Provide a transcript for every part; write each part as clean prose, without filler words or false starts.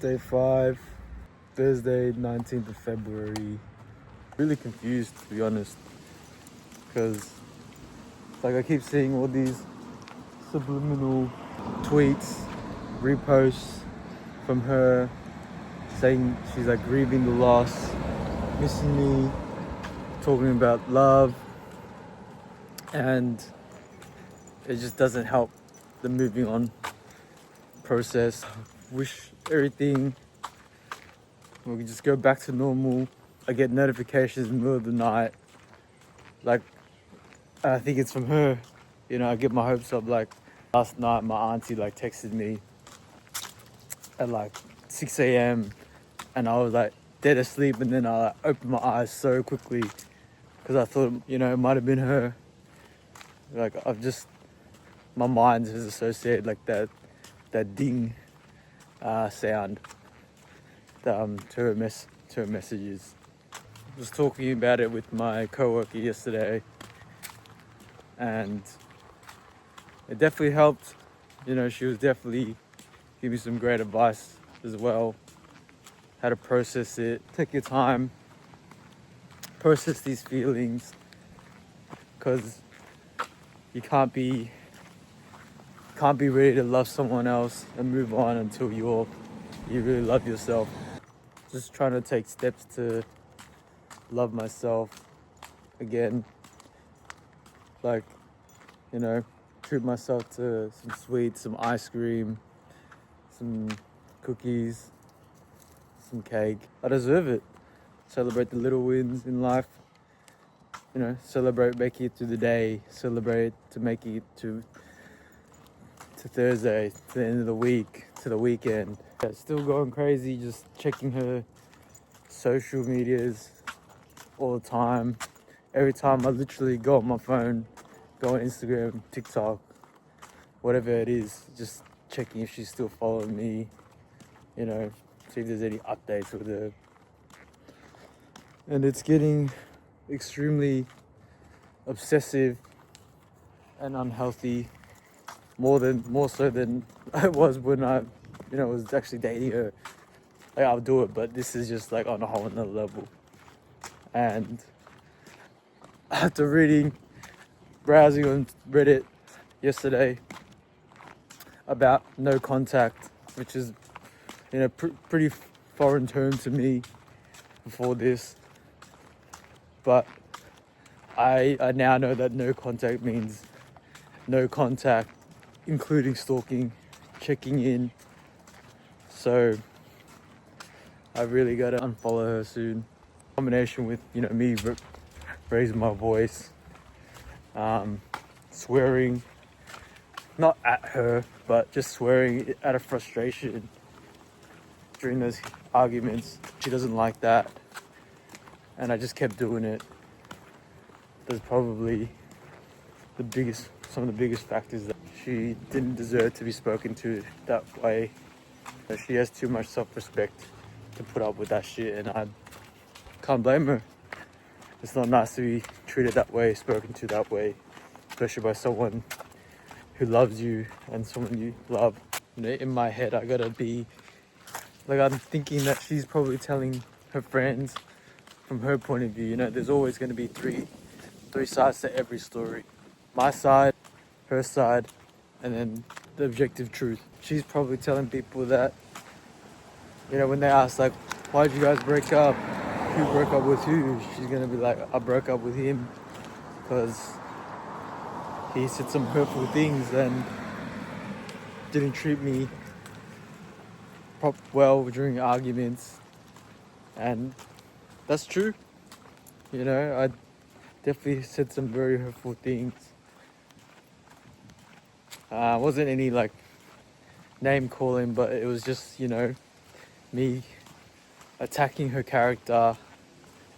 Day 5, Thursday, 19th of February. Really confused, to be honest, because like I keep seeing all these subliminal tweets, reposts from her saying she's like grieving the loss, missing me, talking about love, and it just doesn't help the moving on process. Wish everything we could just go back to normal. I get notifications in the middle of the night, like I think it's from her. I get my hopes up. Like last night, my auntie like texted me at like 6 a.m. and I was like dead asleep, and then I opened my eyes so quickly because I thought it might have been her. Like my mind has associated like that ding sound to her messages. I was talking about it with my coworker yesterday, and it definitely helped. She was definitely giving me some great advice as well. How to process it. Take your time. Process these feelings, because you can't be ready to love someone else and move on until you really love yourself. Just trying to take steps to love myself again. Like, treat myself to some sweets, some ice cream, some cookies, some cake. I deserve it. Celebrate the little wins in life. Celebrate making it through the day. Celebrate to make it to Thursday, to the end of the week, to the weekend. Yeah, still going crazy, just checking her social medias all the time. Every time I literally go on my phone, go on Instagram, TikTok, whatever it is, just checking if she's still following me, see if there's any updates with her. And it's getting extremely obsessive and unhealthy, more so than I was when I was actually dating her. Like, I'll do it, but this is just like on a whole another level. And after browsing on Reddit yesterday about no contact, which is pretty foreign term to me before this, but I now know that no contact means no contact, including stalking, checking in. So I really gotta unfollow her soon. Combination with me raising my voice, swearing, not at her, but just swearing out of frustration during those arguments. She doesn't like that, and I just kept doing it. There's probably some of the biggest factors that she didn't deserve to be spoken to that way. She has too much self-respect to put up with that shit, and I can't blame her. It's not nice to be treated that way, spoken to that way, especially by someone who loves you and someone you love. In my head, I gotta be like, I'm thinking that she's probably telling her friends from her point of view. There's always going to be three sides to every story. My side, her side, and then the objective truth. She's probably telling people that, when they ask like, why'd you guys break up? Who broke up with who? She's going to be like, I broke up with him because he said some hurtful things and didn't treat me well during arguments. And that's true. I definitely said some very hurtful things. Wasn't any like name calling, but it was just me attacking her character,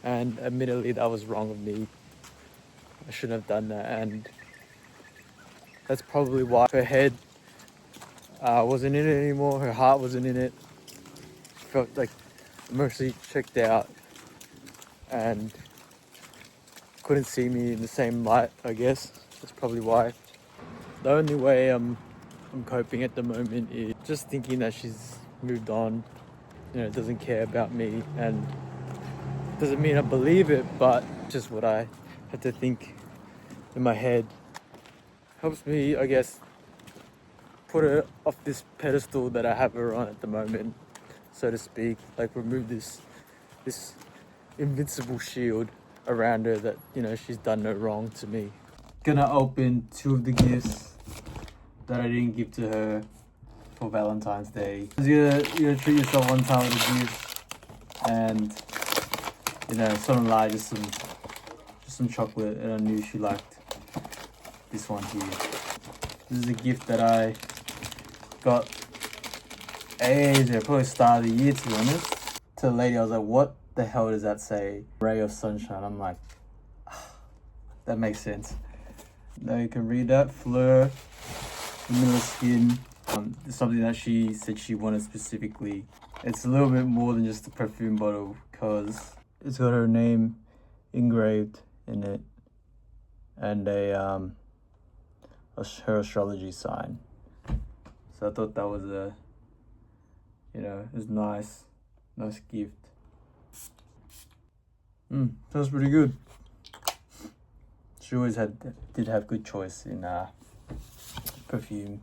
and admittedly that was wrong of me. I shouldn't have done that, and that's probably why her head wasn't in it anymore. Her heart wasn't in it. Felt like mostly checked out and couldn't see me in the same light, I guess. That's probably why. The only way I'm coping at the moment is just thinking that she's moved on doesn't care about me, and doesn't mean I believe it, but just what I had to think in my head helps me, I guess, put her off this pedestal that I have her on at the moment, so to speak. Like, remove this invincible shield around her that she's done no wrong to me. Gonna open 2 of the gifts that I didn't give to her for Valentine's Day. You gotta treat yourself one time with a gift, and some lie, just some chocolate, and I knew she liked this one here. This is a gift that I got ages ago, probably start of the year, to be honest. To the lady, I was like, what the hell does that say? Ray of sunshine. I'm like, that makes sense. Now you can read that. Fleur, vanilla skin. It's something that she said she wanted specifically. It's a little bit more than just a perfume bottle, because it's got her name engraved in it, and her astrology sign. So I thought that was it was nice gift. Smells pretty good. She always did have good choice in perfume.